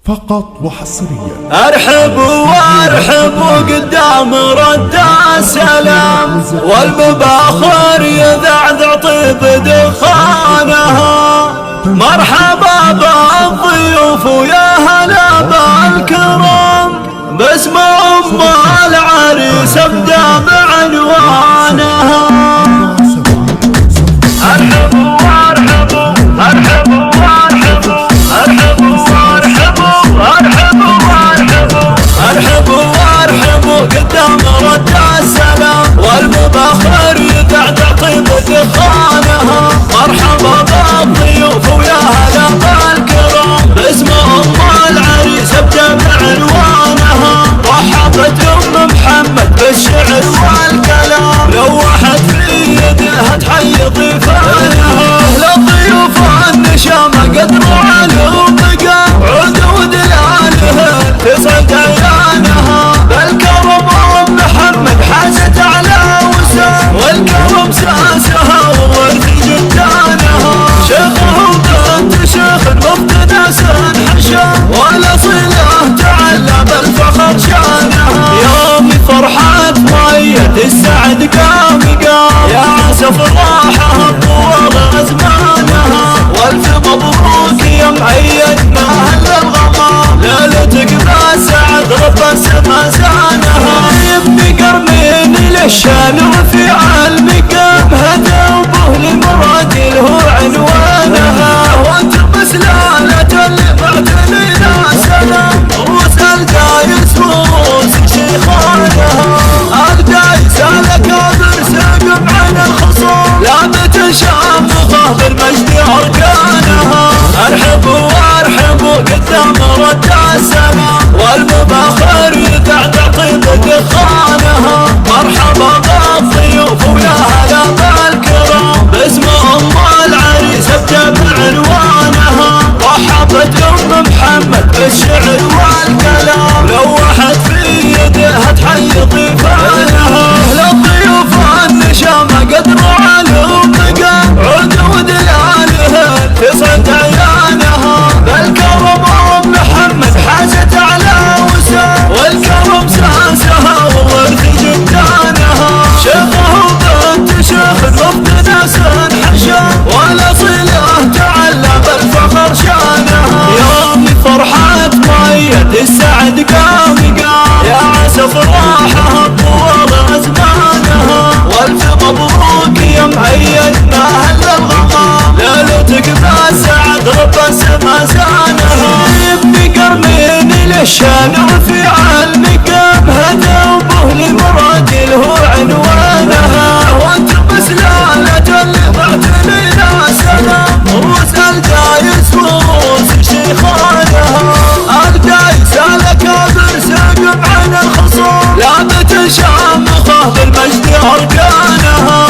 فقط وحصريا. ارحب وارحب قدام رد السلام، والمباخر يذعذع طيب دخانها. مرحبا بالضيوف ويا هلا بالكرام، باسم ام العريس ابدا بعنوانها. ارحب وارحب ارحب وارحب ارحب وارحب ارحب وارحب ارحب وارحب قدام رد السلام، والمباخر يذعذع طيب دخانها. مرحبا بالضيوف ويا هلا بالكرام، باسم ام العريس ابدا بعنوانها. رحبت ام محمد بالشعر والكلام، لوحت في يدها تحيي ضيفانها. للضيوف النشامة قدروا عليهم مقام، عود دلالها تسعد عيانها. بالكرم ام محمد حازت على وسام، والكرم ساسها وورث جدانها. شيخه وبنت شيخ مقتدس حشام، والاصيله تعلى بالفخر شانها. يوم فرحة مية السعد قام يا عسى فرحها طول أزمانها. والف مبروك يا معيد ما هل الغمام، ليلتك بالسعد رب السما زانها. يبني قرنين للشان رفيع المقام، هدوبه لمراد له عنوانها. وانت بسلالة اللي معتنينا سلام، روس الدايس روس شيخانها. الدايس الكابر سقم عن الخصوم، لابت شامخه بالمجد اركانها. ارحب وارحب قدام رد السلام، والمباخر يذعذع طيب دخانها. مرحبا بالضيوف ويا هلا بالكرام، باسم ام العريس ابدا بعنوانها. رحبت ام محمد بالشعر والكلام، لوحت في يدها تحيي ضيفانها. للضيوف النشامة قدروا عليهم مقام، عود ودلالها تسعد عيانها. بالكرم ام محمد حازت على وسام، والكرم ساسها وورث جدانها. شيخه وبنت شيخ مقتدس حشام، والاصيله تعلى بالفخر شانها. يوم فرحة مية السعد قام يا عسى فرحها طول أزمانها. والف مبروك يا معيد ما هل الغمام، ليلتك بالسعد رب السما زانها. يبني قرنين للشان رفيع المقام، هدوبه لمراد له عنوانها. وانت بسلالة اللي معتنينا سلام، روس الدايس روس شيخانها. الدايس الكابر سقم عن الخصوم، لابت شامخه بالمجد اركانها.